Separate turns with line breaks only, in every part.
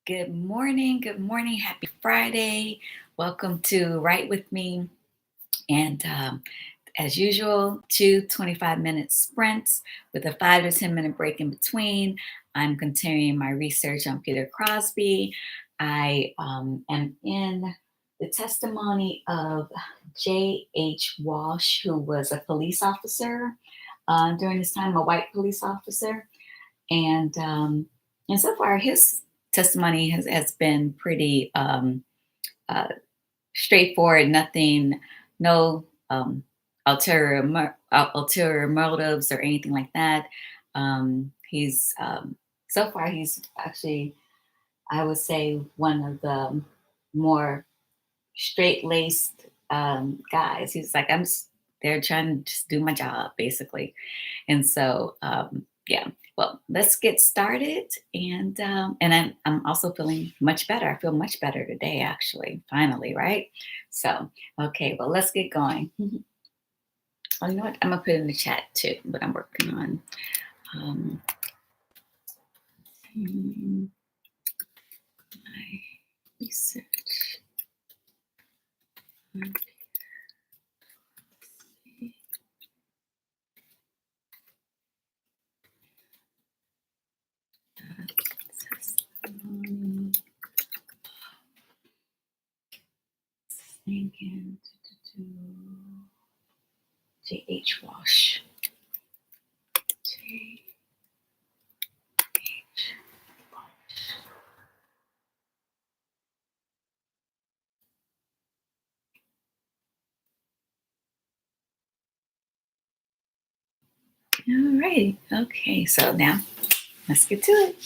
Good morning. Good morning. Happy Friday. Welcome to Write With Me. And as usual, two 25-minute sprints with a 5 to 10-minute break in between. I'm continuing my research on Peter Crosby. I am in the testimony of J.H. Walsh, who was a police officer during this time, a white police officer. And so far, his testimony has been pretty uh, straightforward. Nothing, no ulterior motives or anything like that. He's so far he's actually, I would say, one of the more straight laced guys. He's like, they're trying to just do my job, basically. And so, yeah. Well, let's get started. And I'm also feeling much better. I feel much better today, actually. Finally, right? So, okay. Well, let's get going. Oh, you know what? I'm gonna put it in the chat too. What I'm working on. Um, my research. Testimony. Thinking. J.H. Walsh. J.H. Walsh. All right. Okay. So now let's get to it.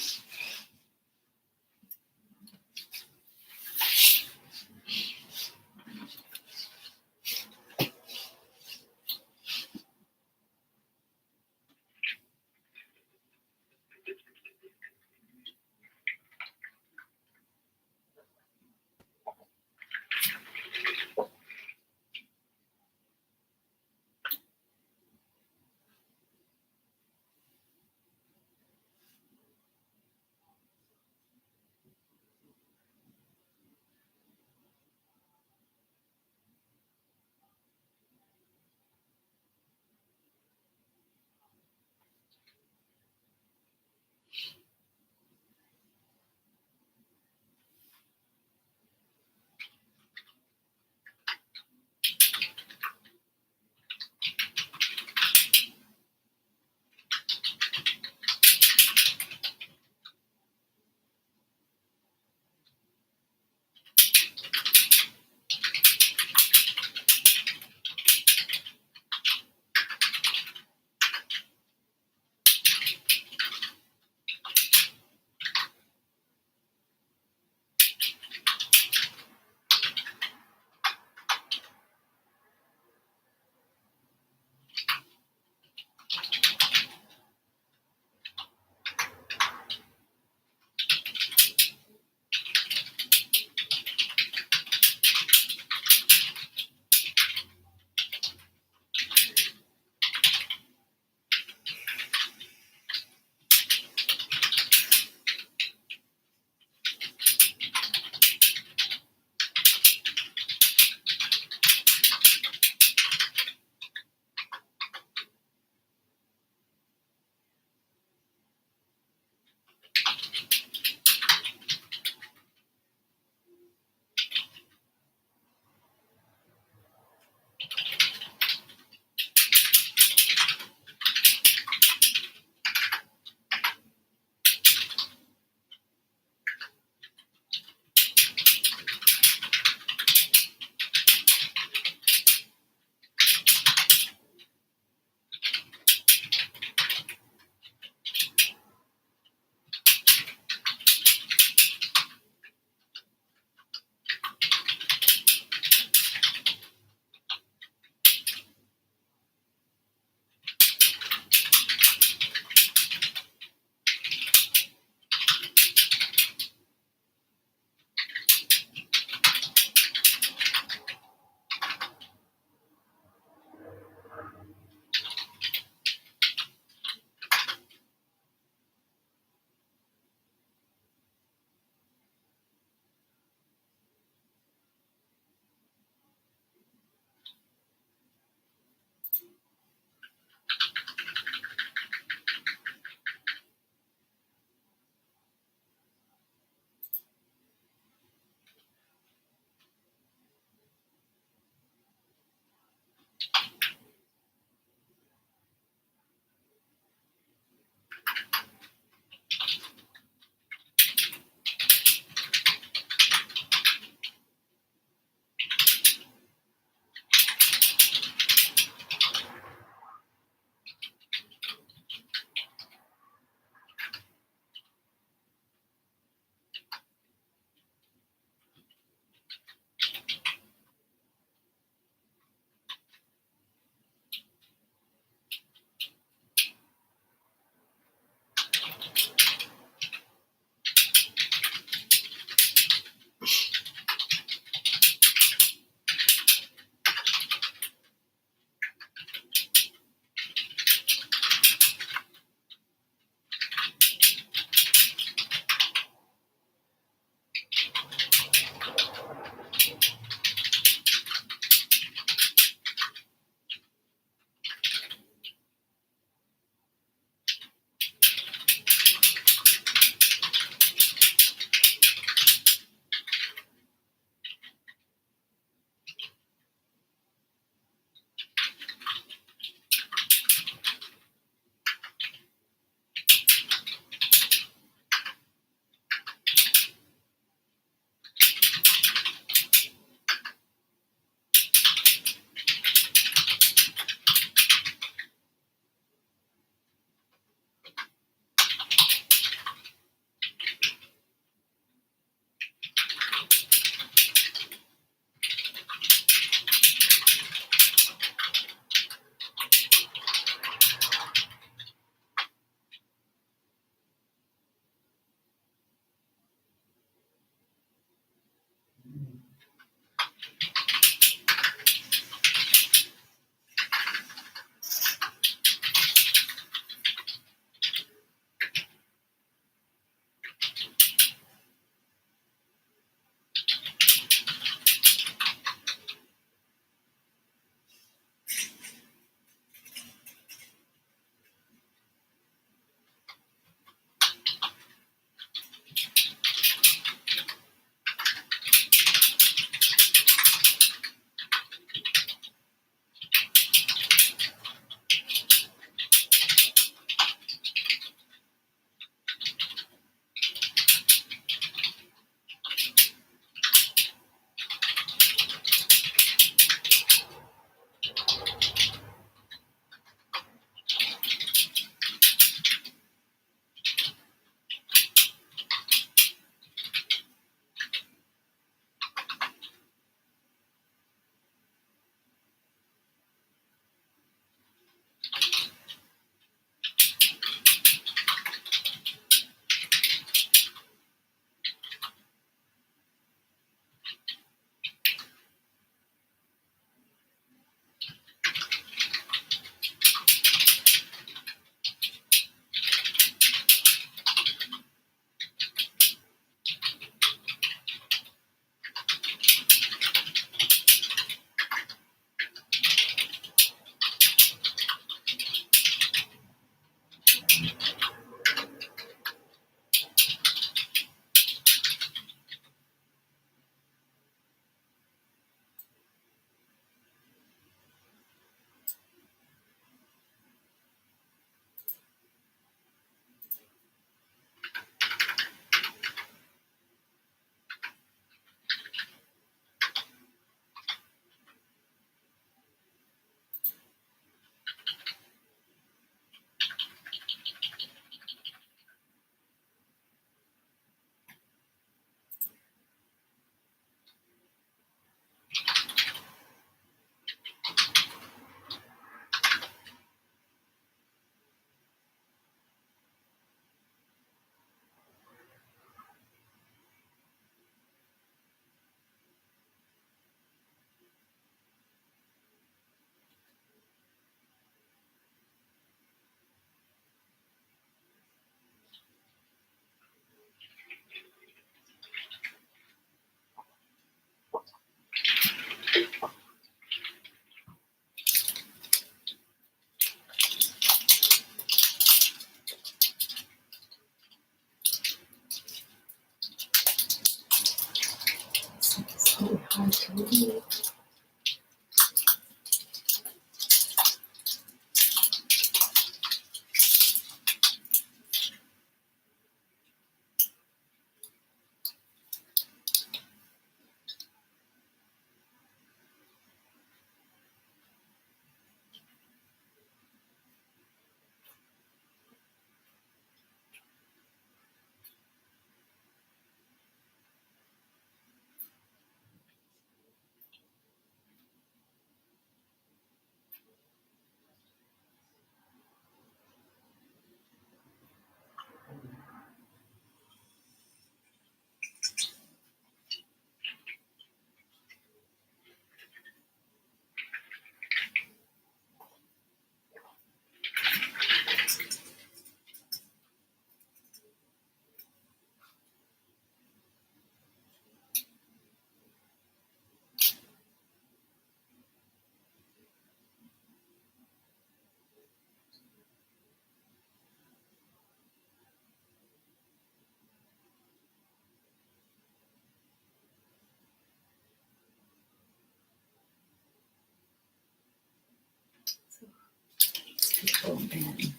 then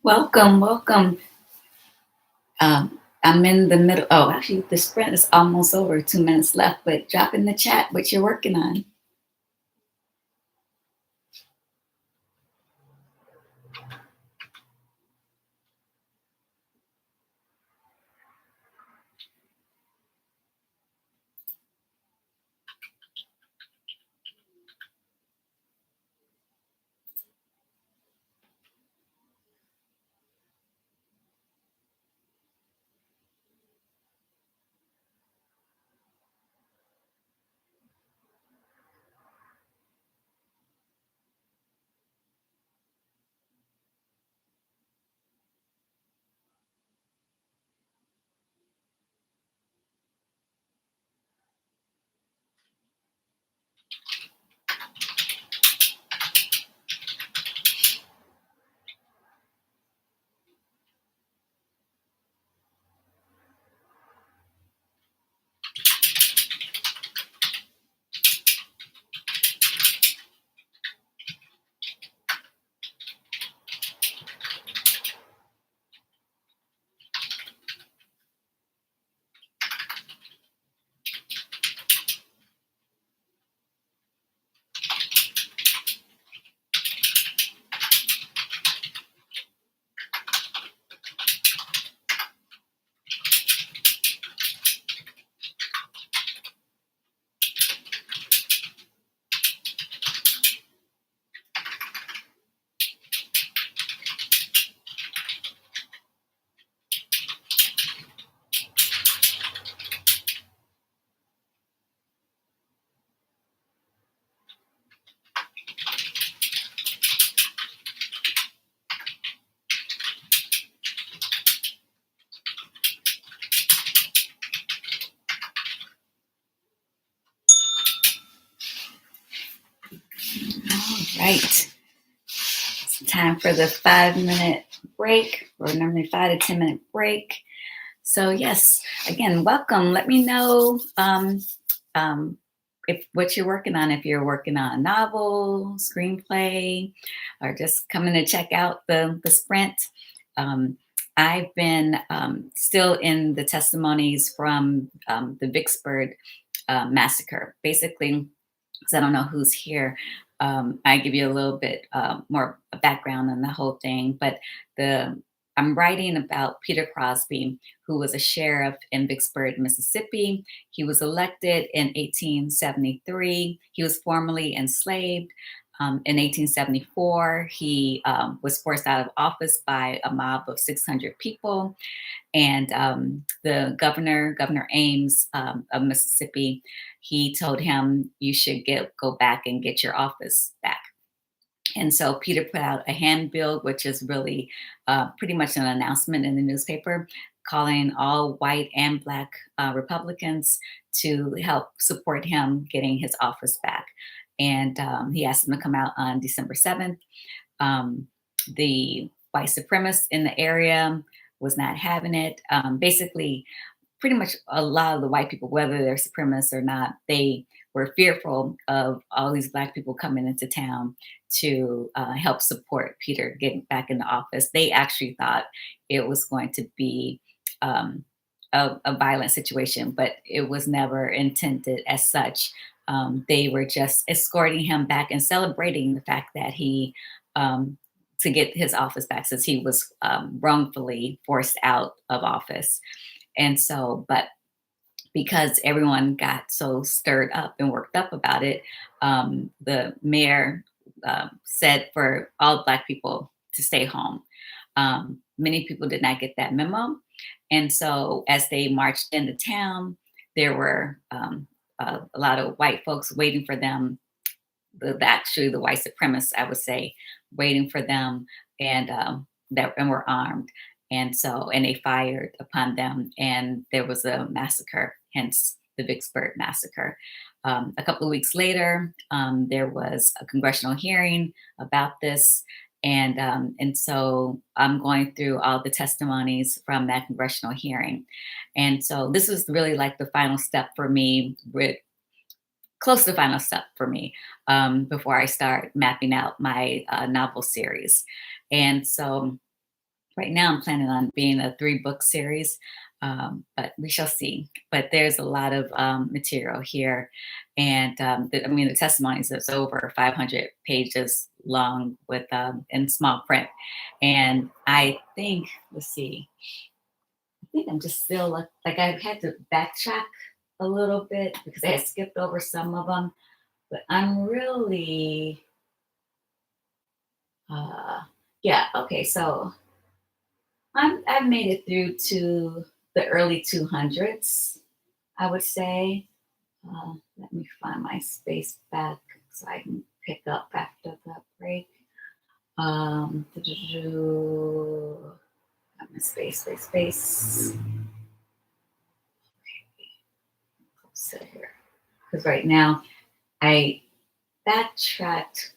Welcome, welcome. I'm in the middle. Oh, actually, the sprint is almost over. 2 minutes left, but drop in the chat what you're working on. All right. It's time for the 5 minute break, or normally 5 to 10 minute break. So, yes, again, welcome. Let me know um, if what you're working on, if you're working on a novel, screenplay, or just coming to check out the sprint. Um, I've been still in the testimonies from the Vicksburg massacre. Basically, because I don't know who's here, I give you a little bit more background on the whole thing. But the I'm writing about Peter Crosby, who was a sheriff in Vicksburg, Mississippi. He was elected in 1873. He was formerly enslaved. In 1874, he was forced out of office by a mob of 600 people. And the Governor Ames of Mississippi, he told him, you should go back and get your office back. And so Peter put out a handbill, which is really pretty much an announcement in the newspaper, calling all white and black Republicans to help support him getting his office back. And he asked them to come out on December 7th. Um, the white supremacists in the area was not having it. Basically, pretty much a lot of the white people, whether they're supremacists or not, they were fearful of all these black people coming into town to help support Peter getting back in the office. They actually thought it was going to be um, a violent situation, but it was never intended as such. They were just escorting him back and celebrating the fact that he to get his office back, since he was wrongfully forced out of office. And so, but because everyone got so stirred up and worked up about it, the mayor said for all black people to stay home. Many people did not get that memo. And so as they marched into town, there were a lot of white folks waiting for them, actually the white supremacists, I would say, waiting for them, and that and were armed, and so and they fired upon them, and there was a massacre, hence the Vicksburg massacre. A couple of weeks later, there was a congressional hearing about this. And so I'm going through all the testimonies from that congressional hearing, and so this was really like the final step for me, with close to the final step for me, before I start mapping out my novel series. And so Right now, I'm planning on being a 3-book series, but we shall see. But there's a lot of material here, and I mean, the testimonies is over 500 pages long with in small print. And I think, let's see, I think I'm just still like I've had to backtrack a little bit because I had skipped over some of them, but I'm really, uh, yeah, okay, so. I've made it through to the early 200s, I would say. Let me find my space back so I can pick up after the break. Got my space. Sit here. Because right now I backtracked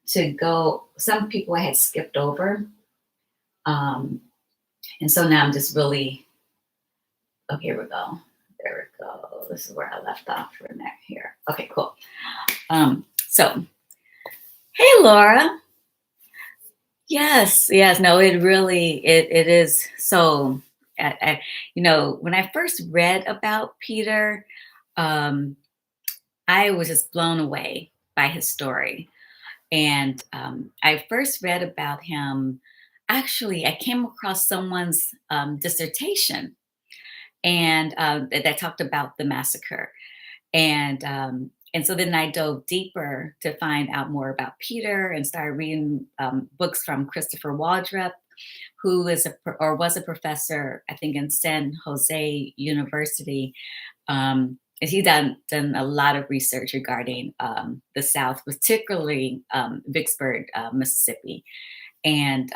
to go, some people I had skipped over. Um, and so now I'm just really, oh, here we go. There we go. This is where I left off for next here. Okay, cool. So, hey, Laura. Yes. No, it really it is so. When I first read about Peter, um, I was just blown away by his story, and I first read about him. Actually, I came across someone's dissertation, and that talked about the massacre. And so then I dove deeper to find out more about Peter and started reading books from Christopher Waldrop, who is or was a professor, I think, in San Jose University. And he done a lot of research regarding the South, particularly Vicksburg, Mississippi, and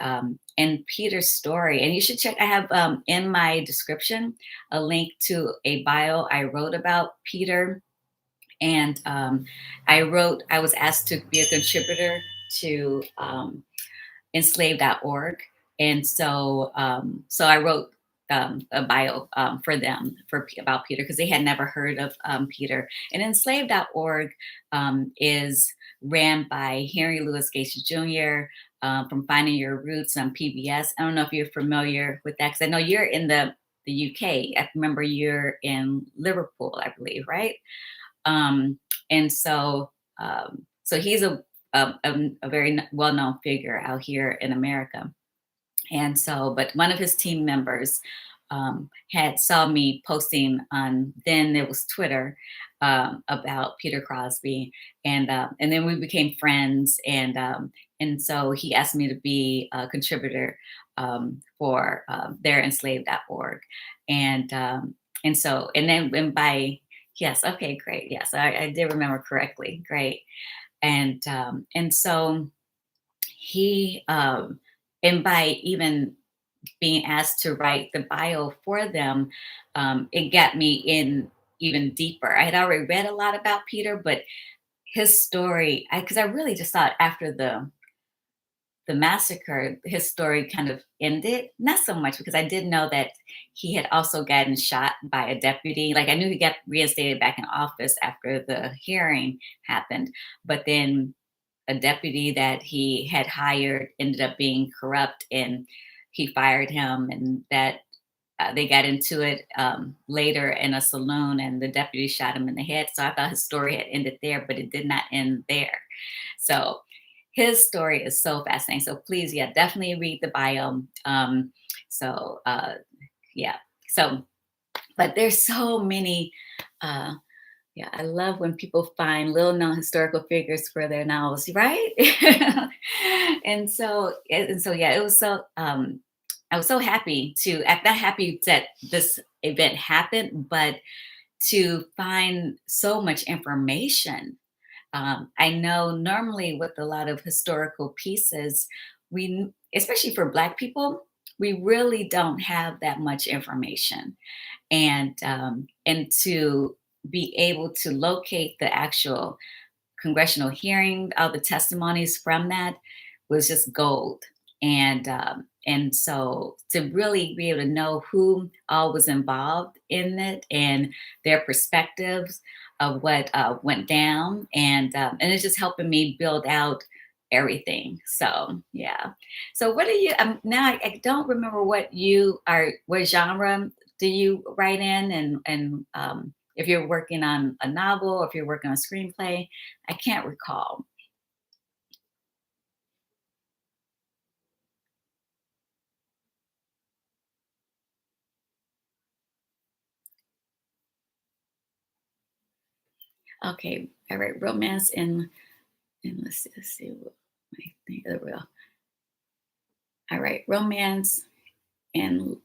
Peter's story. And you should check. I have in my description a link to a bio I wrote about Peter. And I was asked to be a contributor to enslaved.org. And so I wrote a bio for them about Peter because they had never heard of Peter. And enslaved.org is ran by Henry Louis Gates Jr. From Finding Your Roots on PBS. I don't know if you're familiar with that because I know you're in the UK. I remember you're in Liverpool, I believe, right? Um, and so he's a very well-known figure out here in America. And so, but one of his team members had saw me posting on then it was Twitter about Peter Crosby, and then we became friends, and so he asked me to be a contributor for their enslaved.org, and so and then and by yes, okay, great, yes, I did remember correctly, great, and so he and by even being asked to write the bio for them, it got me in even deeper. I had already read a lot about Peter, but his story, because I really just thought after the massacre, his story kind of ended. Not so much because I did know that he had also gotten shot by a deputy. Like I knew he got reinstated back in office after the hearing happened, but then a deputy that he had hired ended up being corrupt and he fired him, and that they got into it later in a saloon and the deputy shot him in the head. So I thought his story had ended there, but it did not end there. So his story is so fascinating. So please, yeah, definitely read the bio. So yeah, so but there's so many uh, yeah, I love when people find little known historical figures for their novels, right? And so yeah, it was so I was so happy I'm not happy that this event happened, but to find so much information. I know normally with a lot of historical pieces, especially for Black people, we really don't have that much information, and to be able to locate the actual congressional hearing, all the testimonies from that was just gold. And so to really be able to know who all was involved in it and their perspectives of what went down, and it's just helping me build out everything. So yeah. So what do you now I don't remember what genre do you write in, and if you're working on a novel, if you're working on a screenplay, I can't recall. Okay, all right, romance and let's see what I think of the real. All right, romance and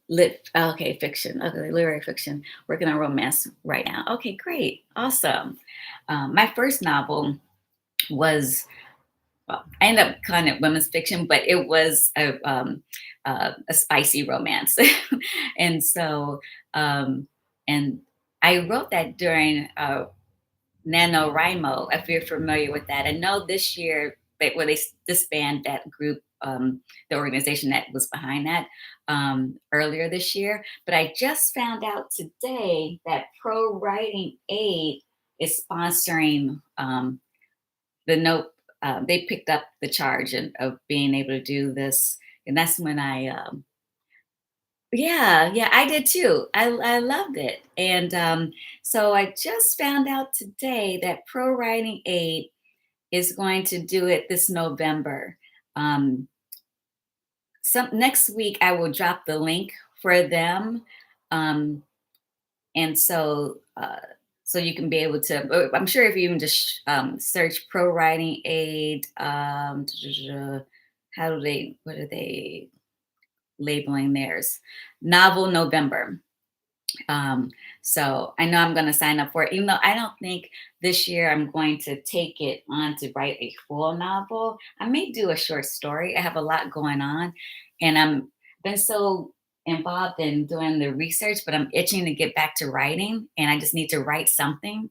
okay, fiction. Okay, literary fiction. Working on romance right now. Okay, great, awesome. My first novel was well, I ended up calling it women's fiction, but it was a spicy romance, and so and I wrote that during NaNoWriMo, if you're familiar with that. I know this year they disbanded that group, the organization that was behind that earlier this year. But I just found out today that Pro Writing Aid is sponsoring the note. They picked up the charge of being able to do this, and that's when yeah, I did too. I loved it. And so I just found out today that Pro Writing Aid is going to do it this November. Um, some next week I will drop the link for them. Um, and so you can be able to I'm sure if you even just search Pro Writing Aid, how do they what are they labeling theirs? Novel November. Um, so I know I'm going to sign up for it, even though I don't think this year I'm going to take it on to write a full novel. I may do a short story. I have a lot going on, and I'm been so involved in doing the research, but I'm itching to get back to writing, and I just need to write something.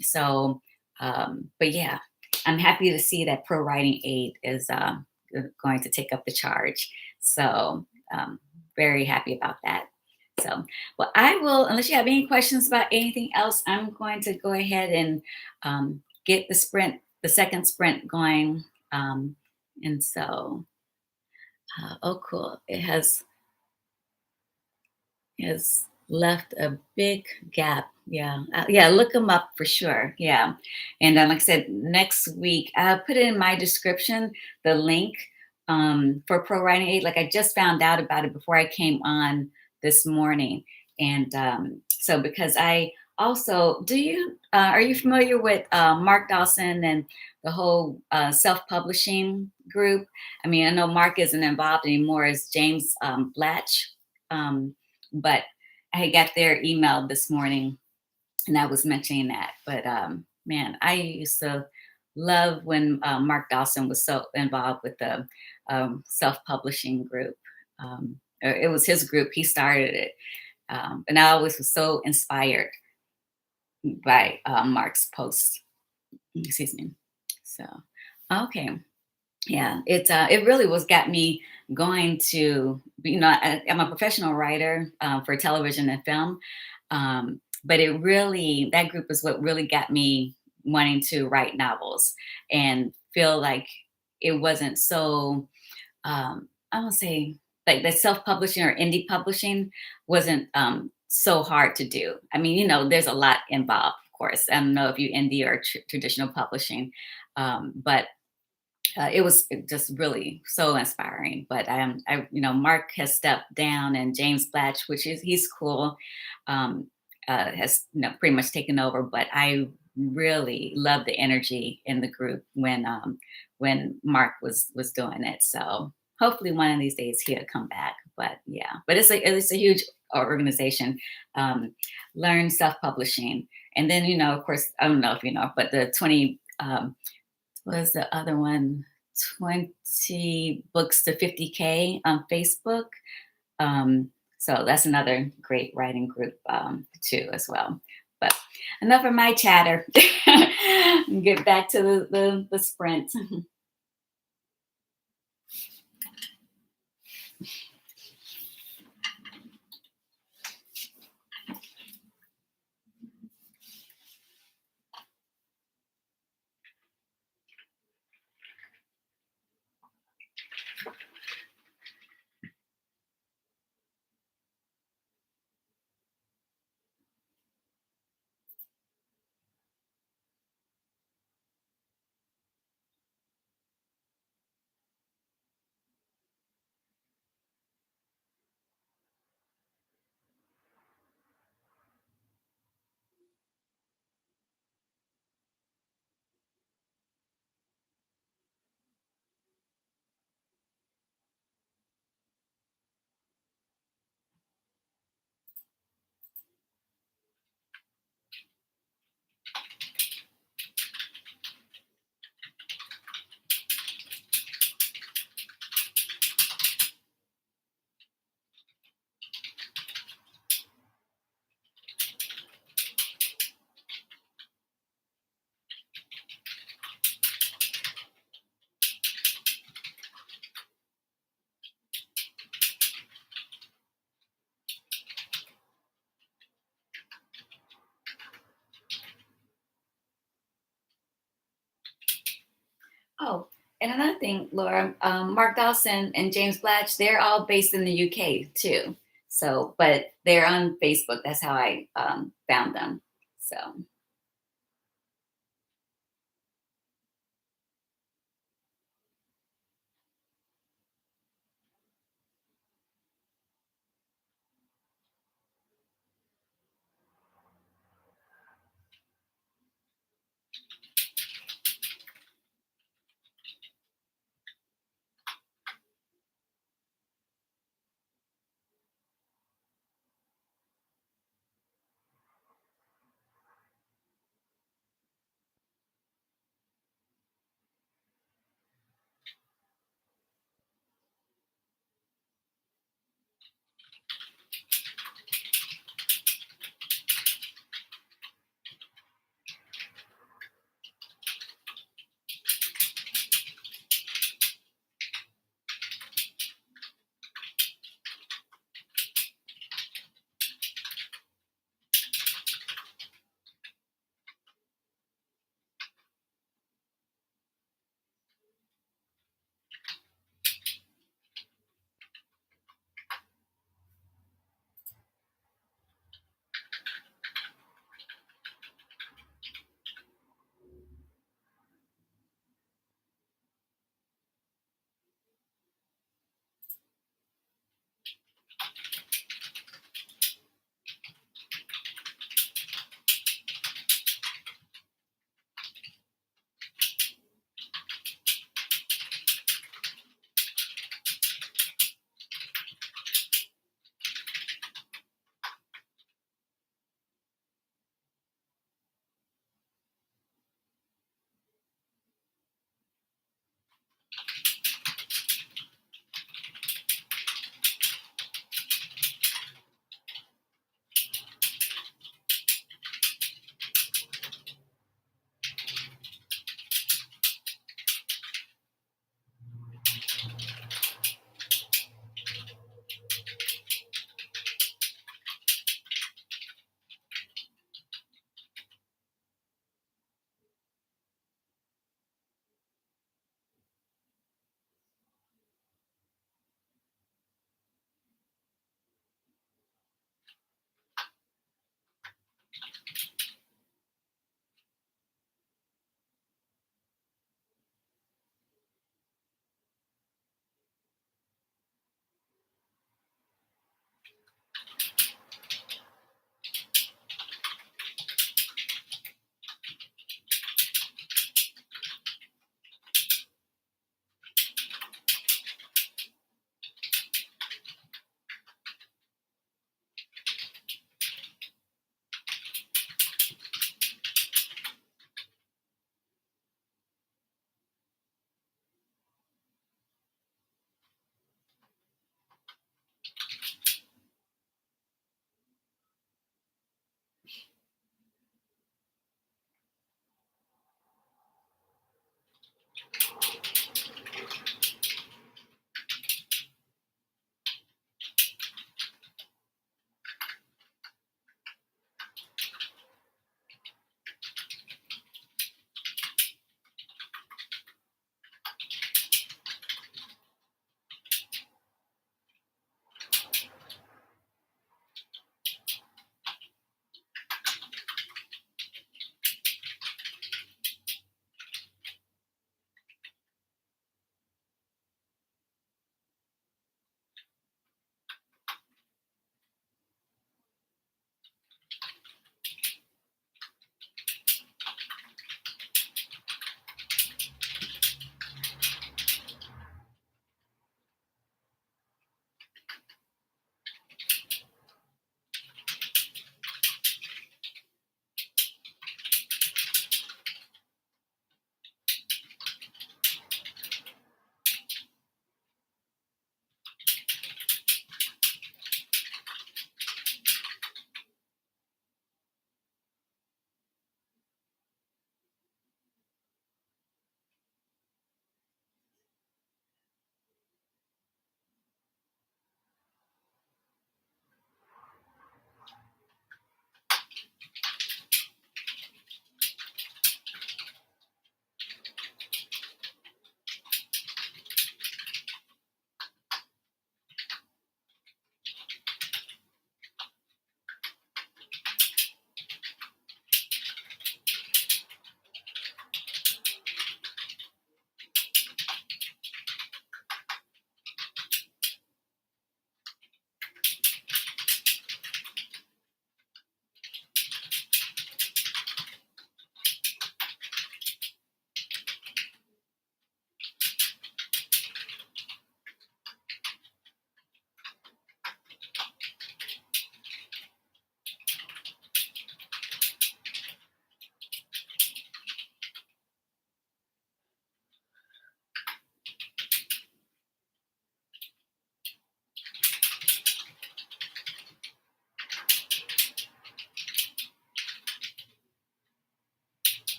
So, but yeah, I'm happy to see that Pro Writing Aid is going to take up the charge. So, very happy about that. So, well, I will, unless you have any questions about anything else, I'm going to go ahead and get the second sprint going. Um, and so, oh, cool. Has left a big gap. Yeah. Yeah. Look them up for sure. Yeah. And like I said, next week, I'll put it in my description, the link for Pro Writing Aid. Like I just found out about it before I came on this morning. And so because I also, are you familiar with Mark Dawson and the whole self-publishing group? I mean, I know Mark isn't involved anymore as James Blatch. But I got their email this morning and I was mentioning that. But man, I used to love when Mark Dawson was so involved with the self-publishing group. It was his group; he started it, and I always was so inspired by Mark's posts. Excuse me. So, okay. Yeah, it really was got me going to I'm a professional writer for television and film, but it really that group is what really got me wanting to write novels and feel like it wasn't so I won't say like the self-publishing or indie publishing wasn't so hard to do. I mean, there's a lot involved, of course. I don't know if you indie or traditional publishing, but it was just really so inspiring. But Mark has stepped down, and James Blatch, which is he's cool, has pretty much taken over. But I really love the energy in the group when Mark was doing it. So hopefully one of these days he'll come back. But yeah, but it's a huge organization. Um, Learn self publishing, and then of course I don't know if you know, but the 20. Was the other one 20 books to 50K on Facebook. So that's another great writing group too as well. But enough of my chatter. Get back to the sprint. Oh, and another thing, Laura, Mark Dawson and James Blatch, they're all based in the UK too. So, but they're on Facebook. That's how I found them. So,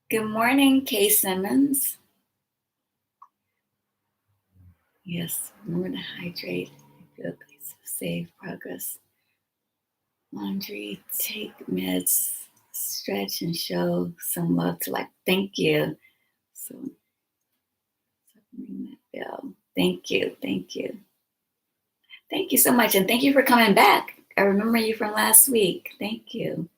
Good morning, Kay Simmons. Yes, remember to hydrate. Good place to save progress. Laundry, take meds, stretch, and show some love to life. Thank you. So, ring that bell. Thank you. Thank you. Thank you so much. And thank you for coming back. I remember you from last week. Thank you.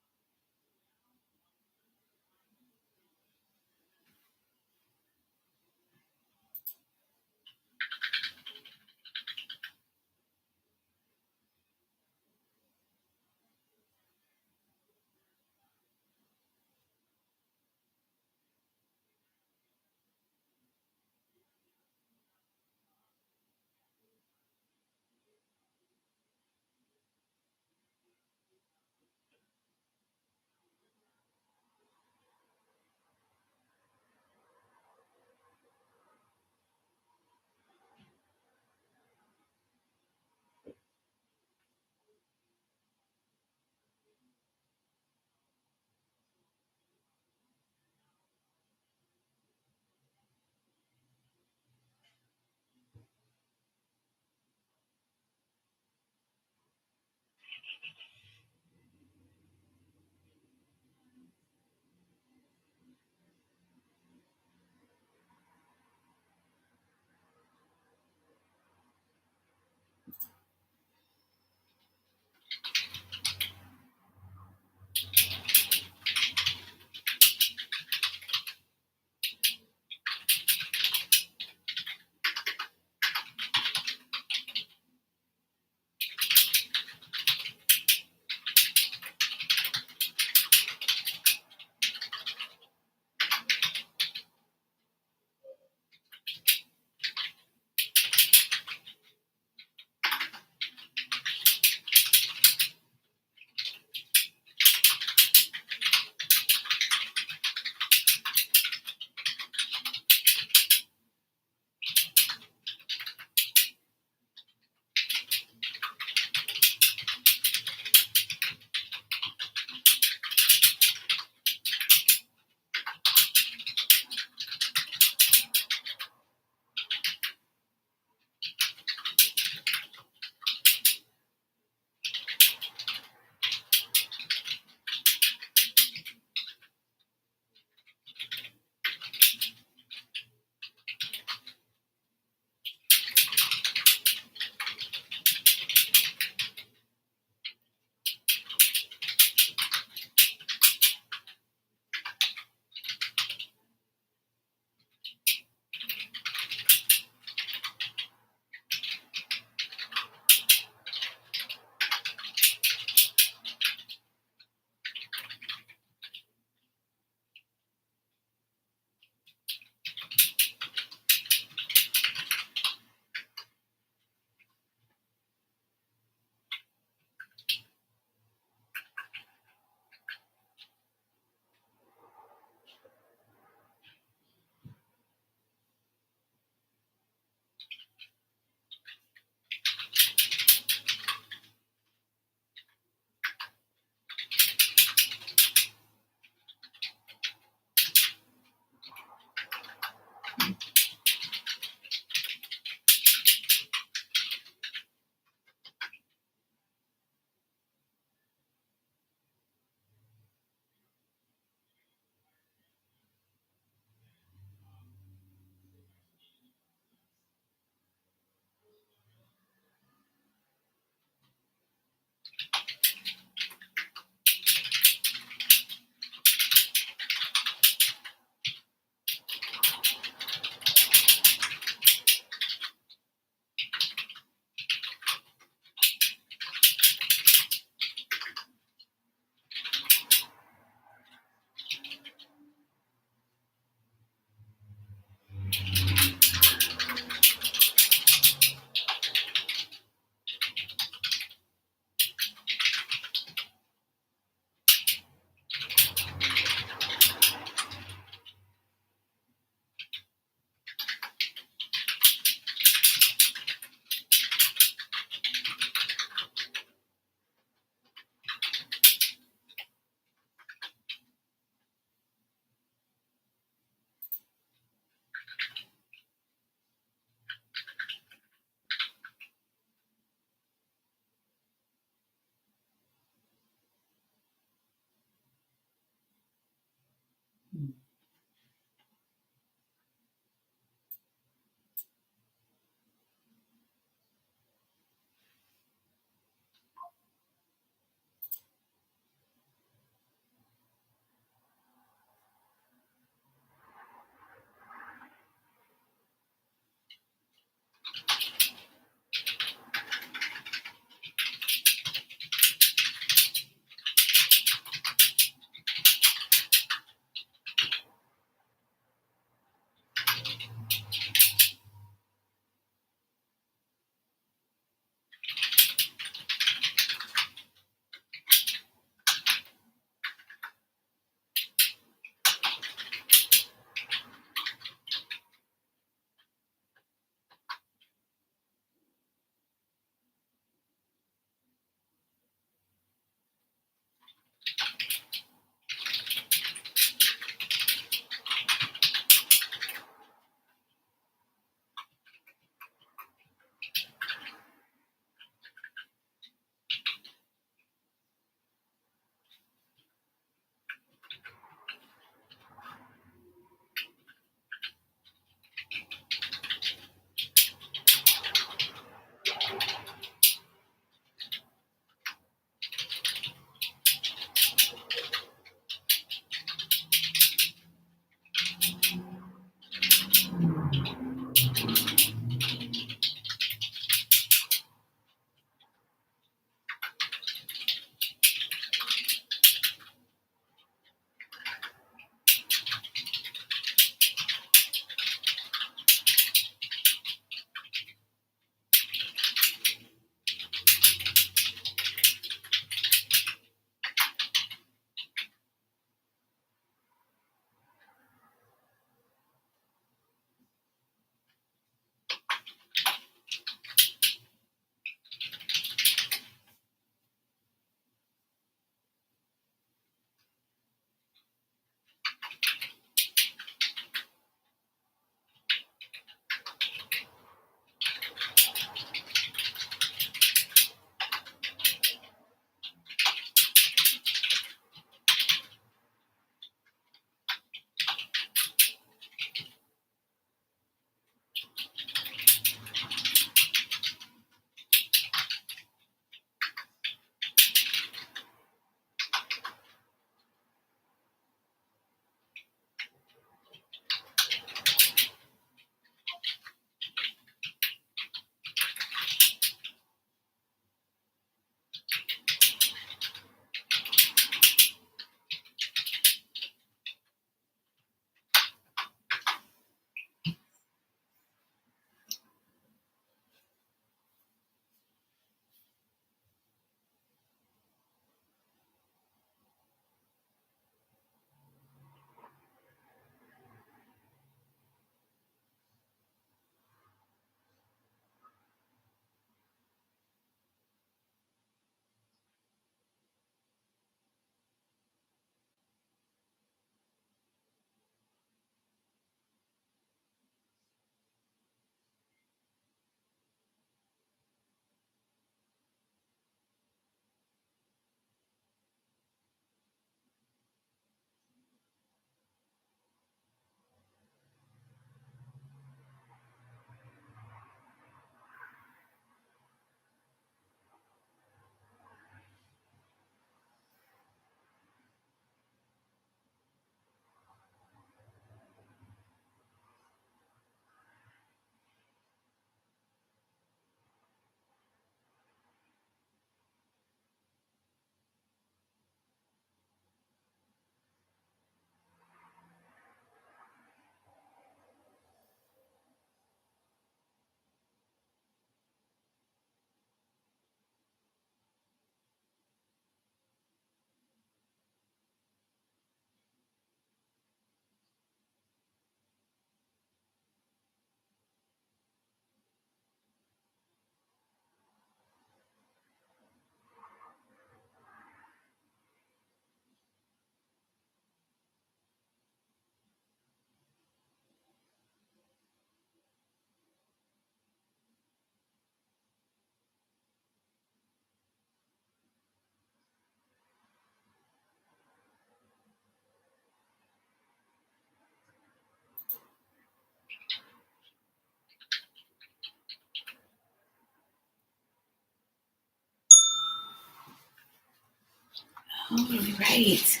All right.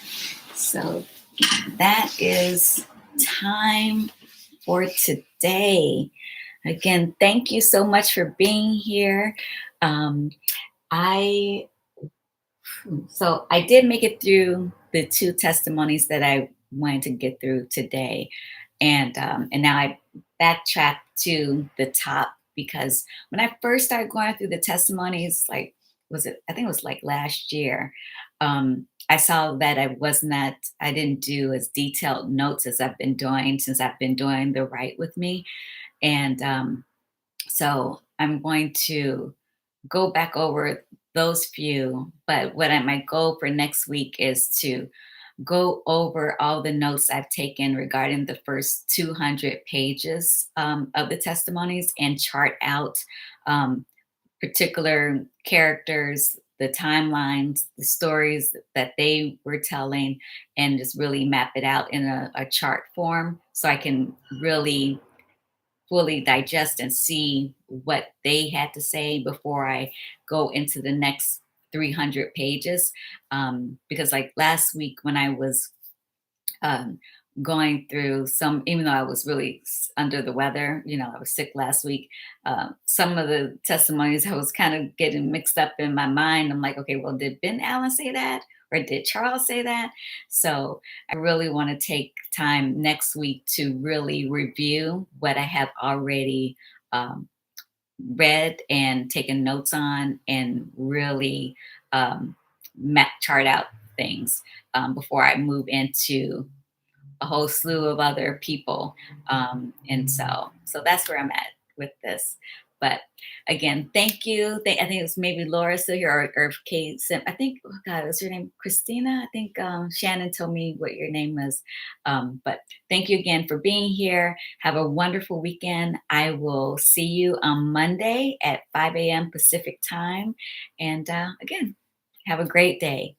So that is time for today. Again, thank you so much for being here. Um, I so I did make it through the two testimonies that I wanted to get through today, and now I backtracked to the top because when I first started going through the testimonies, like was it? I think it was like last year. I saw that I didn't do as detailed notes as I've been doing since I've been doing the Write with Me, and so I'm going to go back over those few. But my goal for next week is to go over all the notes I've taken regarding the first 200 pages of the testimonies and chart out um, particular characters, the timelines, the stories that they were telling, and just really map it out in a chart form so I can really fully digest and see what they had to say before I go into the next 300 pages. Because, like last week, when I was um, going through some, even though I was really under the weather, I was sick last week. Some of the testimonies I was kind of getting mixed up in my mind. I'm like, okay, well, did Ben Allen say that? Or did Charles say that? So I really want to take time next week to really review what I have already um, read and taken notes on and really map chart out things before I move into a whole slew of other people. And so that's where I'm at with this. But again, thank you. I think it was maybe Laura still here or if Kate sent, I think, oh God, was your name Christina? I think Shannon told me what your name was. But thank you again for being here. Have a wonderful weekend. I will see you on Monday at 5 a.m. Pacific time. And again, have a great day.